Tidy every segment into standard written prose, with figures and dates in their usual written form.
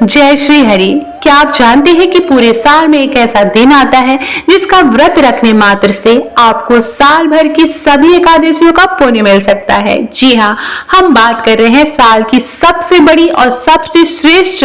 जय श्री हरि। क्या आप जानते हैं कि पूरे साल में एक ऐसा दिन आता है जिसका व्रत रखने मात्र से आपको साल भर की सभी एकादशियों का पुण्य मिल सकता है। जी हाँ, हम बात कर रहे हैं साल की सबसे बड़ी और सबसे श्रेष्ठ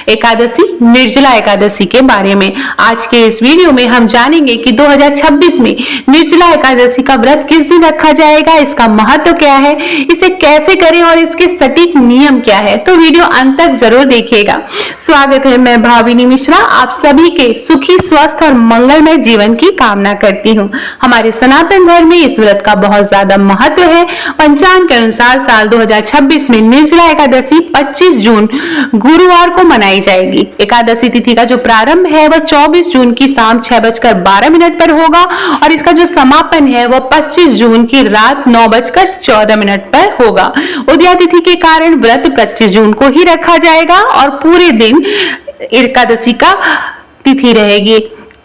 एकादशी निर्जला एकादशी के बारे में। आज के इस वीडियो में हम जानेंगे कि 2026 में निर्जला एकादशी का व्रत किस दिन रखा जाएगा, इसका महत्व क्या है, इसे कैसे करें और इसके सटीक नियम क्या है। तो वीडियो अंत तक जरूर देखिएगा। स्वागत है, मैं भाविनी मिश्रा आप सभी के सुखी, स्वस्थ और मंगलमय जीवन की कामना करती हूँ। हमारे सनातन धर्म में इस व्रत का बहुत ज्यादा महत्व है। पंचांग के अनुसार साल 2026 में निर्जला एकादशी 25 जून गुरुवार को मनाई जाएगी। एकादशी तिथि का जो प्रारंभ है वह 24 जून की शाम 6:12 पर होगा और इसका जो समापन है वह 25 जून की रात 9:14 पर होगा। उदया तिथि के कारण व्रत 25 जून को ही रखा जाएगा और पूरे दिन एकादशी का तिथि रहेगी।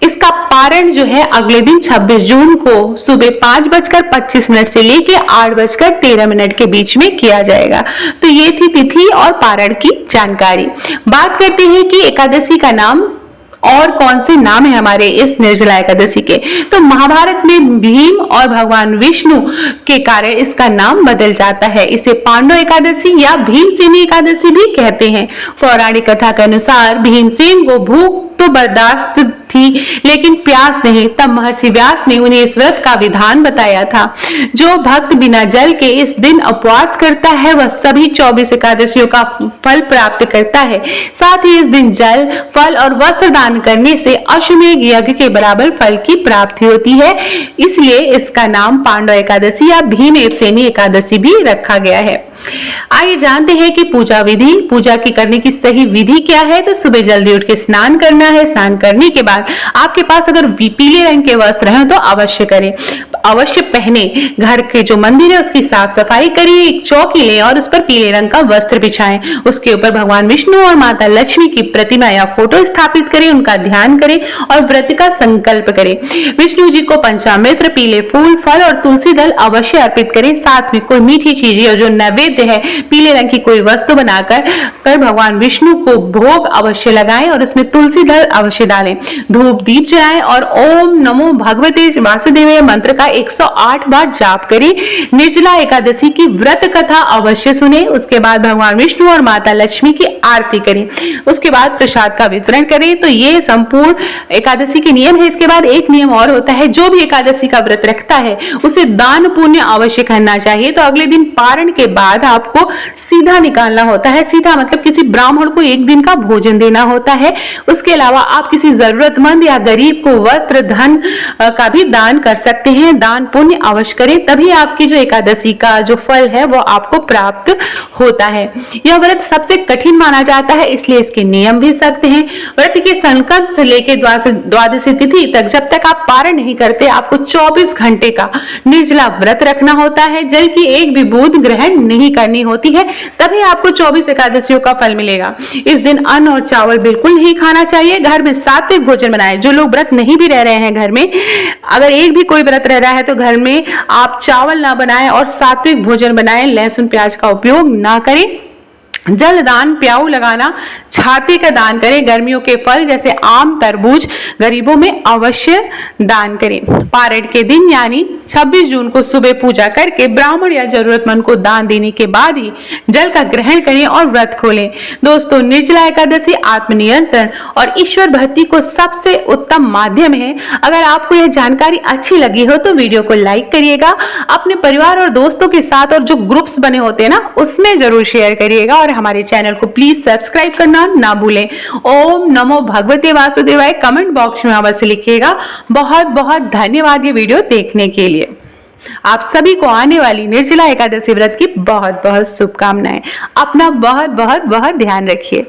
इसका पारण जो है अगले दिन 26 जून को सुबह 5:25 से लेके 8:13 के बीच में किया जाएगा। तो ये थी तिथि और पारण की जानकारी। बात करते हैं कि एकादशी का नाम और कौन से नाम है हमारे इस निर्जला एकादशी के। तो महाभारत में भीम और भगवान विष्णु के कारण इसका नाम बदल जाता है। इसे पांडव एकादशी या भीमसेनी एकादशी भी कहते हैं। पौराणिक कथा के अनुसार भीमसेन को भूख तो बर्दाश्त थी लेकिन प्यास नहीं। तब महर्षि व्यास ने उन्हें इस व्रत का विधान बताया था। जो भक्त बिना जल के इस दिन उपवास करता है वह सभी 24 एकादशियों का फल प्राप्त करता है। साथ ही इस दिन जल, फल और वस्त्र दान करने से अश्वमेध यज्ञ के बराबर फल की प्राप्ति होती है। इसलिए इसका नाम पांडव एकादशी या भीमसेनी एकादशी भी रखा गया है। आइए जानते हैं कि पूजा विधि, पूजा की करने की सही विधि क्या है। तो सुबह जल्दी उठ के स्नान करना है। स्नान करने के बाद आपके पास अगर पीले रंग के वस्त्र हैं तो अवश्य करें, अवश्य पहने। घर के जो मंदिर है उसकी साफ सफाई करिए। एक चौकी लें और उस पर पीले रंग का वस्त्र बिछाएं। उसके ऊपर भगवान विष्णु और माता लक्ष्मी की प्रतिमा या फोटो स्थापित करें, उनका ध्यान करें और व्रत का संकल्प करें। विष्णु जी को पंचामृत, पीले फूल, फल और तुलसी दल अवश्य अर्पित करें। साथ में कोई मीठी चीज और जो नैवेद्य है पीले रंग की कोई वस्तु बनाकर भगवान विष्णु को भोग अवश्य लगाएं और उसमें तुलसी दल अवश्य डालें। धूप दीप जलाएं और ओम नमो भगवते वासुदेवाय मंत्र का 108 बार जाप करें। निर्जला एकादशी की व्रत कथा अवश्य सुने। उसके बाद भगवान विष्णु और माता लक्ष्मी की आरती करें। उसके बाद प्रसाद का वितरण करें। तो ये संपूर्ण एकादशी के नियम है। इसके बाद एक नियम और होता है, जो भी एकादशी का व्रत रखता है उसे दान पुण्य अवश्य करना चाहिए। तो अगले दिन पारण के बाद आपको सीधा निकालना होता है। सीधा मतलब किसी ब्राह्मण को एक दिन का भोजन देना होता है। उसके अलावा आप किसी जरूरतमंद या गरीब को वस्त्र, धन का भी दान कर सकते हैं। दान पुण्य अवश्य करें, तभी आपकी जो एकादशी का जो फल है वो आपको प्राप्त होता है। यह व्रत सबसे कठिन माना जाता है, इसलिए इसके नियम भी सख्त हैं। व्रत के संकल्प से लेकर द्वादशी तिथि तक जब तक आप पारण नहीं करते आपको 24 घंटे का निर्जला व्रत रखना होता है। जल की एक भी बूंद ग्रहण नहीं करनी होती है, तभी आपको 24 एकादशियों का फल मिलेगा। इस दिन अन्न और चावल बिल्कुल नहीं खाना चाहिए। घर में सात्विक भोजन बनाएं। जो लोग व्रत नहीं भी रह रहे हैं घर में, अगर एक भी कोई व्रत रह रहा है तो घर में आप चावल ना बनाएं और सात्विक भोजन बनाएं। लहसुन प्याज का उपयोग ना करें। जल दान, प्याऊ लगाना, छाते का दान करें। गर्मियों के फल जैसे आम, तरबूज गरीबों में अवश्य दान करें। पारण के दिन यानी 26 जून को सुबह पूजा करके ब्राह्मण या जरूरतमंद को दान देने के बाद ही जल का ग्रहण करें और व्रत खोलें। दोस्तों, निर्जला एकादशी आत्मनियंत्रण और ईश्वर भक्ति को सबसे उत्तम माध्यम है। अगर आपको यह जानकारी अच्छी लगी हो तो वीडियो को लाइक करिएगा। अपने परिवार और दोस्तों के साथ और जो ग्रुप्स बने होते हैं ना उसमें जरूर शेयर करिएगा और हमारे चैनल को प्लीज सब्सक्राइब करना ना भूलें। ओम नमो भगवते वासुदेवाय कमेंट बॉक्स में अवश्य लिखिएगा। बहुत बहुत धन्यवाद ये वीडियो देखने के लिए। आप सभी को आने वाली निर्जला एकादशी व्रत की बहुत बहुत शुभकामनाएं। अपना बहुत बहुत बहुत ध्यान रखिए।